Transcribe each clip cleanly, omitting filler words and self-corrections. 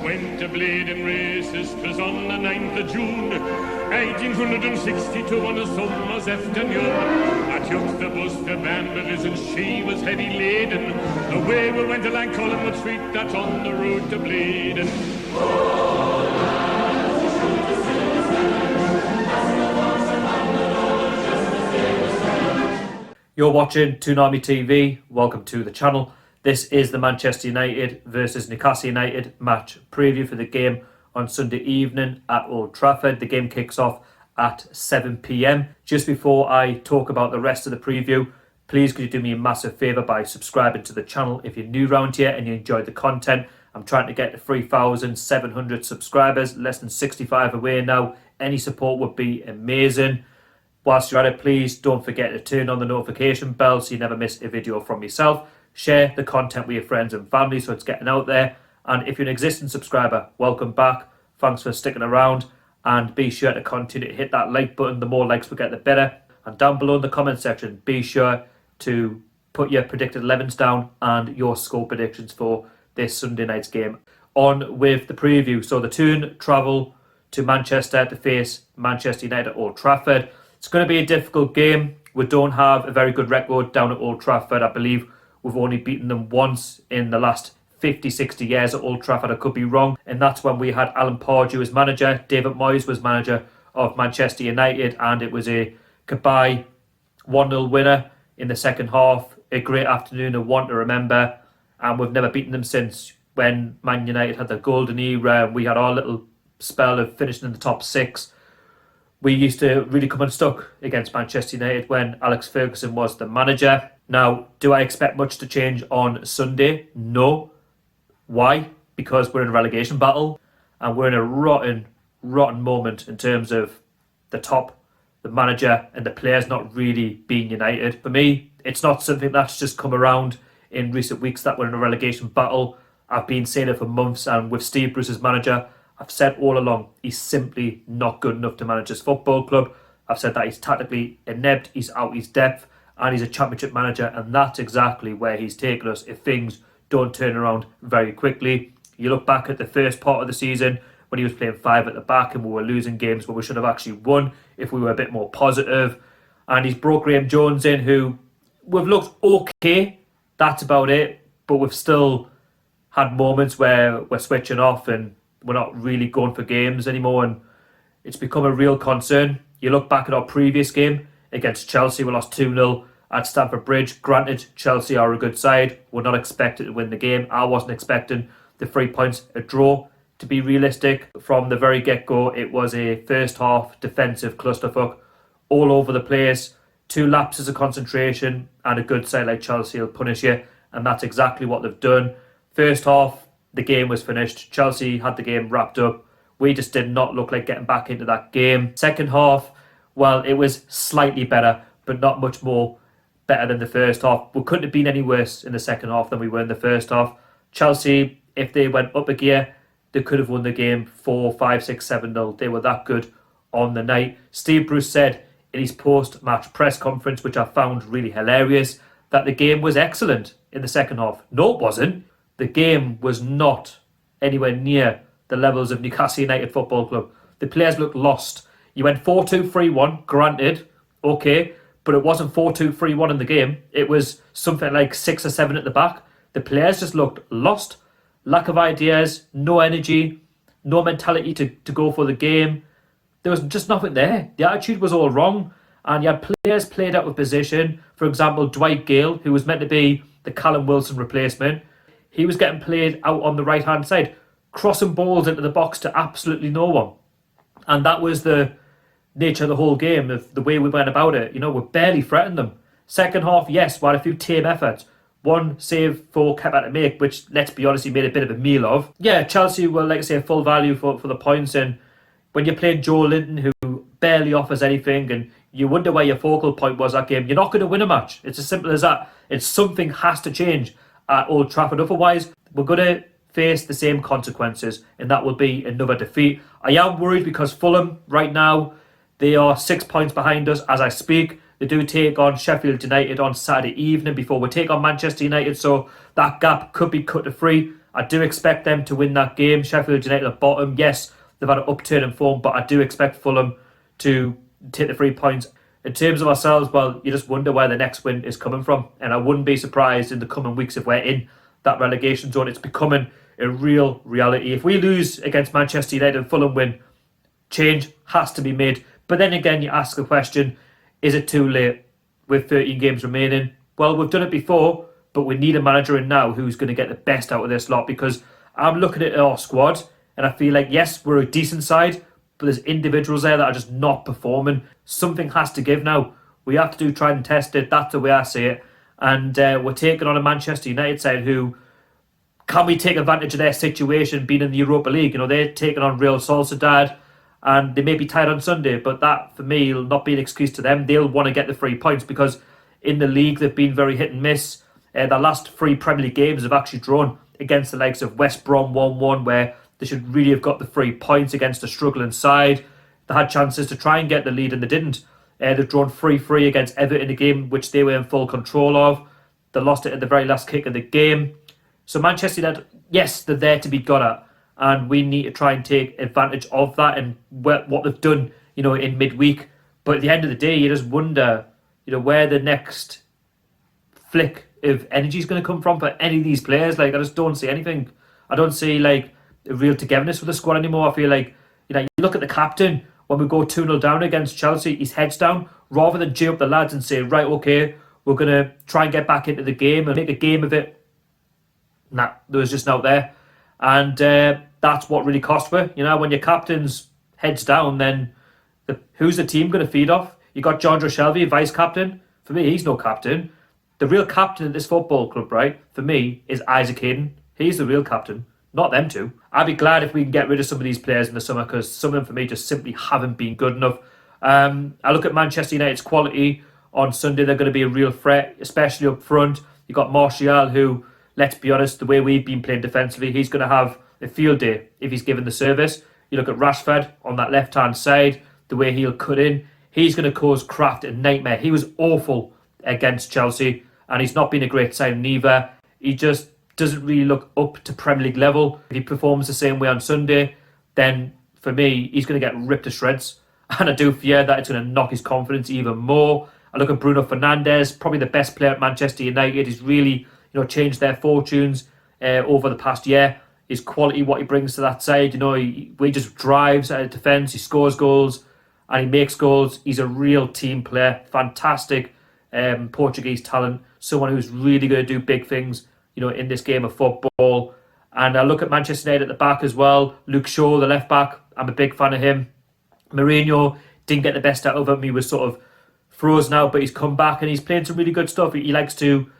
went to bleeding races, 'twas on the 9th of June, 1862 on a summer's afternoon. I took the bus to Banbury's and she was heavy laden. Away we went along Collingwood Street, that's on the road to bleeding. You're watching TOON Army TV, welcome to the channel. This is the Manchester United versus Newcastle United match preview for the game on Sunday evening at Old Trafford. The game kicks off at 7 p.m. Just before I talk about the rest of the preview, please could you do me a massive favour by subscribing to the channel if you're new around here and you enjoyed the content. I'm trying to get to 3,700 subscribers, less than 65 away now. Any support would be amazing. Whilst you're at it, please don't forget to turn on the notification bell so you never miss a video from yourself. Share the content with your friends and family so it's getting out there. And if you're an existing subscriber, welcome back. Thanks for sticking around. And be sure to continue to hit that like button. The more likes we get, the better. And down below in the comment section, be sure to put your predicted 11s down and your score predictions for this Sunday night's game. On with the preview. So the TOON travel to Manchester to face Manchester United at Old Trafford. It's going to be a difficult game. We don't have a very good record down at Old Trafford. I believe we've only beaten them once in the last 50, 60 years at Old Trafford. I could be wrong. And that's when we had Alan Pardew as manager. David Moyes was manager of Manchester United. And it was a goodbye 1-0 winner in the second half. A great afternoon, a one to remember. And we've never beaten them since when Man United had their golden era. We had our little spell of finishing in the top six. We used to really come unstuck against Manchester United when Alex Ferguson was the manager. Now, do I expect much to change on Sunday? No. Why? Because we're in a relegation battle and we're in a rotten moment in terms of the top, the manager and the players not really being united. For me, it's not something that's just come around in recent weeks that we're in a relegation battle. I've been saying it for months, and with Steve Bruce as manager, I've said all along, he's simply not good enough to manage his football club. I've said that he's tactically inept, he's out his depth, and he's a championship manager, and that's exactly where he's taken us if things don't turn around very quickly. You look back at the first part of the season when he was playing five at the back and we were losing games where we should have actually won if we were a bit more positive. And he's brought Graham Jones in, who we've looked okay, that's about it, but we've still had moments where we're switching off and we're not really going for games anymore, and it's become a real concern. You look back at our previous game against Chelsea, we lost 2-0 at Stamford Bridge. Granted, Chelsea are a good side. We're not expected to win the game. I wasn't expecting the 3 points. A draw, to be realistic. From the very get-go, it was a first half defensive clusterfuck all over the place. 2 lapses of concentration, and a good side like Chelsea will punish you, and that's exactly what they've done. First half, the game was finished. Chelsea had the game wrapped up. We just did not look like getting back into that game. Second half, well, it was slightly better, but not much more better than the first half. We couldn't have been any worse in the second half than we were in the first half. Chelsea, if they went up a gear, they could have won the game 4, 5, 6, 7-0. They were that good on the night. Steve Bruce said in his post-match press conference, which I found really hilarious, that the game was excellent in the second half. No, it wasn't. The game was not anywhere near the levels of Newcastle United Football Club. The players looked lost. You went 4-2-3-1, granted, okay, but it wasn't 4-2-3-1 in the game. It was something like 6 or 7 at the back. The players just looked lost. Lack of ideas, no energy, no mentality to go for the game. There was just nothing there. The attitude was all wrong. And you had players played out of position. For example, Dwight Gale, who was meant to be the Callum Wilson replacement, he was getting played out on the right-hand side, crossing balls into the box to absolutely no one. And that was the nature of the whole game, of the way we went about it. You know, we barely threatened them. Second half, yes, we had a few tame efforts. One save for Kepa to make, which, let's be honest, he made a bit of a meal of. Yeah, Chelsea were, like I say, full value for the points. And when you're playing Joe Linton, who barely offers anything, and you wonder where your focal point was that game, you're not going to win a match. It's as simple as that. It's something has to change at Old Trafford. Otherwise, we're going to face the same consequences, and that will be another defeat. I am worried because Fulham, right now, they are 6 points behind us as I speak. They do take on Sheffield United on Saturday evening before we take on Manchester United, so that gap could be cut to 3. I do expect them to win that game. Sheffield United at bottom. Yes, they've had an upturn in form, but I do expect Fulham to take the 3 points. In terms of ourselves, well, you just wonder where the next win is coming from. And I wouldn't be surprised in the coming weeks if we're in that relegation zone. It's becoming a real reality. If we lose against Manchester United and Fulham win, change has to be made. But then again, you ask the question, is it too late with 13 games remaining? Well, we've done it before, but we need a manager in now who's going to get the best out of this lot, because I'm looking at our squad and I feel like, yes, we're a decent side, but there's individuals there that are just not performing. Something has to give now. We have to try and test it. That's the way I see it. And we're taking on a Manchester United side who, can we take advantage of their situation being in the Europa League? You know, they're taking on Real Sociedad and they may be tired on Sunday, but that for me will not be an excuse to them. They'll want to get the 3 points because in the league they've been very hit and miss. The last 3 Premier League games have actually drawn against the likes of West Brom 1-1, where they should really have got the 3 points against a struggling side. They had chances to try and get the lead and they didn't. They've drawn 3-3 against Everton in a game which they were in full control of. They lost it at the very last kick of the game. So Manchester United, yes, they're there to be got at, and we need to try and take advantage of that and what they've done, you know, in midweek. But at the end of the day, you just wonder, you know, where the next flick of energy is going to come from for any of these players. Like, I just don't see anything. I don't see like a real togetherness with the squad anymore. I feel like, you know, you look at the captain when we go 2-0 down against Chelsea, his head's down, rather than cheer up the lads and say, right, okay, we're going to try and get back into the game and make a game of it. Nah, there was just out there. And that's what really cost me. You know, when your captain's head's down, then who's the team going to feed off? You got John Shelby, vice captain. For me, he's no captain. The real captain of this football club, right, for me, is Isaac Hayden. He's the real captain, not them two. I'd be glad if we can get rid of some of these players in the summer, because some of them, for me, just simply haven't been good enough. I look at Manchester United's quality on Sunday. They're going to be a real threat, especially up front. You've got Martial, who, let's be honest, the way we've been playing defensively, he's going to have a field day if he's given the service. You look at Rashford on that left-hand side, the way he'll cut in. He's going to cause Kraft a nightmare. He was awful against Chelsea, and he's not been a great signing either. He just doesn't really look up to Premier League level. If he performs the same way on Sunday, then for me, he's going to get ripped to shreds. And I do fear that it's going to knock his confidence even more. I look at Bruno Fernandes, probably the best player at Manchester United. He's really, changed their fortunes over the past year. His quality, what he brings to that side, he just drives out of defence. He scores goals and he makes goals. He's a real team player. Fantastic Portuguese talent. Someone who's really going to do big things, in this game of football. And I look at Manchester United at the back as well. Luke Shaw, the left back, I'm a big fan of him. Mourinho didn't get the best out of him. He was sort of frozen out, but he's come back and he's playing some really good stuff. He likes to,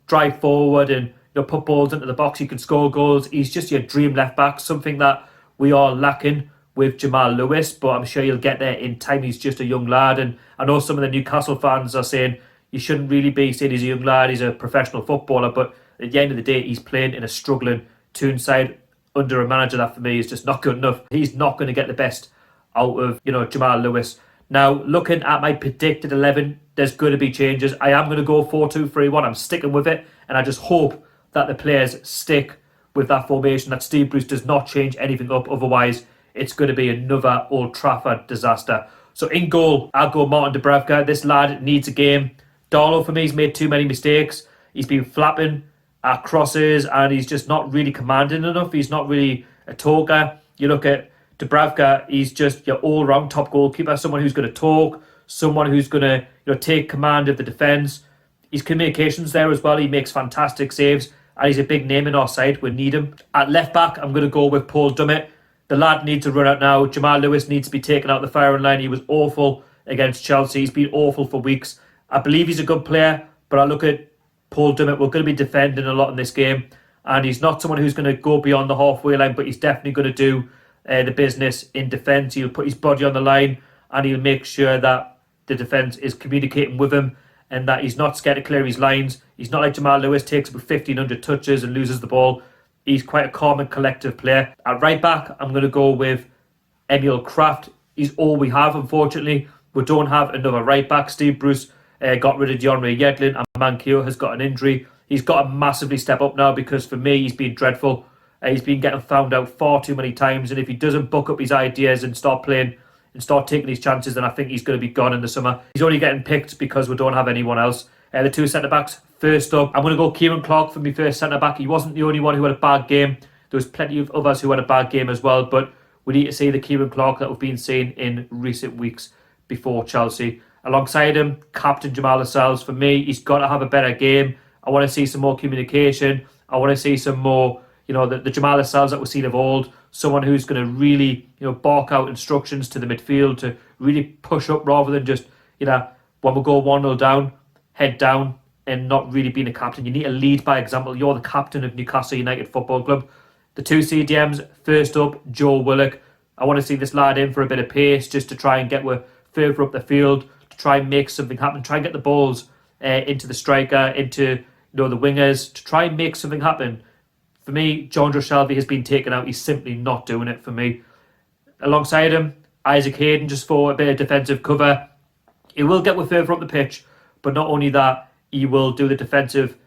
drive forward and put balls into the box. He can score goals. He's just your dream left back, something that we are lacking with Jamal Lewis, but I'm sure he'll get there in time. He's just a young lad, and I know some of the Newcastle fans are saying you shouldn't really be saying he's a young lad, he's a professional footballer, but at the end of the day, he's playing in a struggling TOON side under a manager that for me is just not good enough. He's not going to get the best out of, Jamal Lewis. Now, looking at my predicted 11, there's going to be changes. I am going to go 4-2-3-1. I'm sticking with it, and I just hope that the players stick with that formation, that Steve Bruce does not change anything up. Otherwise, it's going to be another Old Trafford disaster. So in goal, I'll go Martin Dubravka. This lad needs a game. Darlow, for me, he's made too many mistakes. He's been flapping at crosses, and he's just not really commanding enough. He's not really a talker. You look at Dubravka, he's just your all-round top goalkeeper, someone who's going to talk, someone who's going to take command of the defence. His communications there as well. He makes fantastic saves, and he's a big name in our side. We need him. At left back, I'm going to go with Paul Dummett. The lad needs to run out now. Jamal Lewis needs to be taken out the firing line. He was awful against Chelsea. He's been awful for weeks. I believe he's a good player, but I look at Paul Dummett. We're going to be defending a lot in this game, and he's not someone who's going to go beyond the halfway line, but he's definitely going to do the business in defence. He'll put his body on the line, and he'll make sure that the defence is communicating with him and that he's not scared to clear his lines. He's not like Jamal Lewis, takes about 1,500 touches and loses the ball. He's quite a calm and collective player. At right back, I'm going to go with Emil Kraft. He's all we have, unfortunately. We don't have another right back. Steve Bruce got rid of DeAndre Yedlin, and Mankio has got an injury. He's got to massively step up now, because for me, he's been dreadful He's been getting found out far too many times, and if he doesn't buck up his ideas and start playing and start taking his chances, then I think he's going to be gone in the summer. He's only getting picked because we don't have anyone else. The two centre-backs, first up, I'm going to go Kieran Clark for my first centre-back. He wasn't the only one who had a bad game. There was plenty of others who had a bad game as well, but we need to see the Kieran Clark that we've been seeing in recent weeks before Chelsea. Alongside him, Captain Jamal Lascelles. For me, he's got to have a better game. I want to see some more communication. I want to see some more, the Jamal Lascelles that we've seen of old. Someone who's going to really, bark out instructions to the midfield to really push up rather than just, when we go 1-0 down, head down and not really being a captain. You need to lead by example. You're the captain of Newcastle United Football Club. The two CDMs, first up, Joe Willock. I want to see this lad in for a bit of pace just to try and get further up the field, to try and make something happen, try and get the balls into the striker, into the wingers, to try and make something happen. For me, John Shelby has been taken out. He's simply not doing it for me. Alongside him, Isaac Hayden, just for a bit of defensive cover. He will get further up the pitch, but not only that, he will do the defensive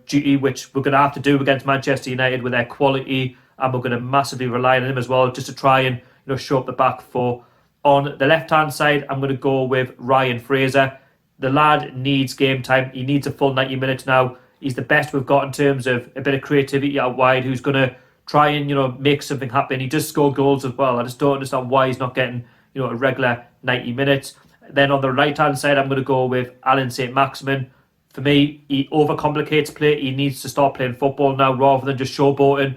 duty, which we're going to have to do against Manchester United with their quality, and we're going to massively rely on him as well, just to try and show up the back four. On the left-hand side, I'm going to go with Ryan Fraser. The lad needs game time. He needs a full 90 minutes now. He's the best we've got in terms of a bit of creativity out wide, who's going to try and make something happen. He does score goals as well. I just don't understand why he's not getting a regular 90 minutes. Then on the right-hand side, I'm going to go with Alan St-Maximin. For me, he overcomplicates play. He needs to start playing football now rather than just showboating,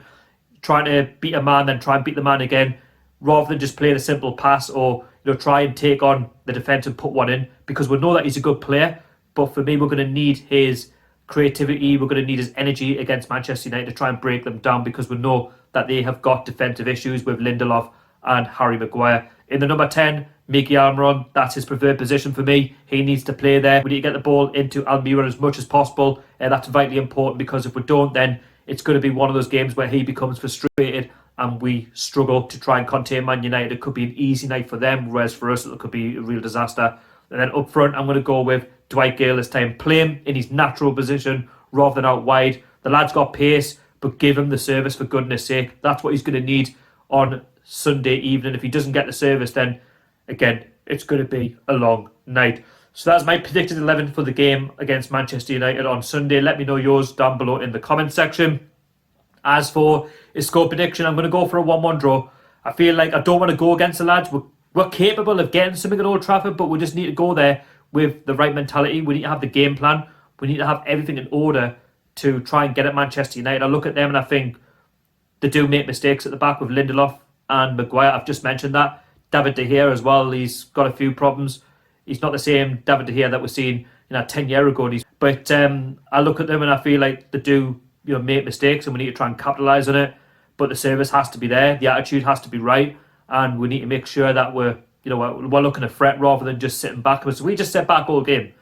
trying to beat a man, then try and beat the man again, rather than just play the simple pass or try and take on the defence and put one in, because we know that he's a good player. But for me, we're going to need his creativity, we're going to need his energy against Manchester United to try and break them down, because we know that they have got defensive issues with Lindelof and Harry Maguire. In the number 10, Miki Almiron, that's his preferred position for me. He needs to play there. We need to get the ball into Almiron as much as possible. That's vitally important, because if we don't, then it's going to be one of those games where he becomes frustrated and we struggle to try and contain Man United. It could be an easy night for them, whereas for us it could be a real disaster. And then up front, I'm going to go with Dwight Gale this time. Play him in his natural position rather than out wide. The lad's got pace, but give him the service for goodness sake. That's what he's going to need on Sunday evening. If he doesn't get the service, then again, it's going to be a long night. So that's my predicted 11 for the game against Manchester United on Sunday. Let me know yours down below in the comment section. As for his score prediction, I'm going to go for a 1-1 draw. I feel like I don't want to go against the lads. We're capable of getting something at Old Trafford, but we just need to go there with the right mentality. We need to have the game plan. We need to have everything in order to try and get at Manchester United. I look at them and I think they do make mistakes at the back with Lindelof and Maguire. I've just mentioned that. David De Gea as well. He's got a few problems. He's not the same David De Gea that we've seen 10 years ago. But I look at them and I feel like they do make mistakes, and we need to try and capitalise on it. But the service has to be there. The attitude has to be right. And we need to make sure that we're looking to fret rather than just sitting back. Because we just sit back all game,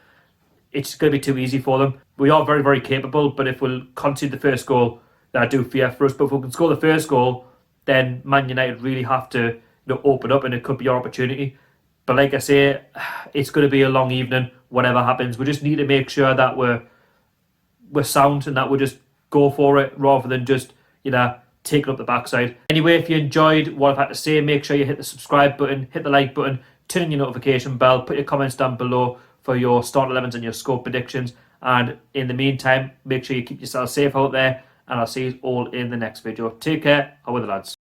it's going to be too easy for them. We are very, very capable, but if we'll concede the first goal, then I do fear for us. But if we can score the first goal, then Man United really have to open up, and it could be our opportunity. But like I say, it's going to be a long evening, whatever happens. We just need to make sure that we're sound and that we just go for it rather than just, taking up the backside. Anyway, if you enjoyed what I've had to say, make sure you hit the subscribe button, hit the like button, turn on your notification bell, put your comments down below for your start 11s and your score predictions. And in the meantime, make sure you keep yourself safe out there, and I'll see you all in the next video. Take care. How are the lads?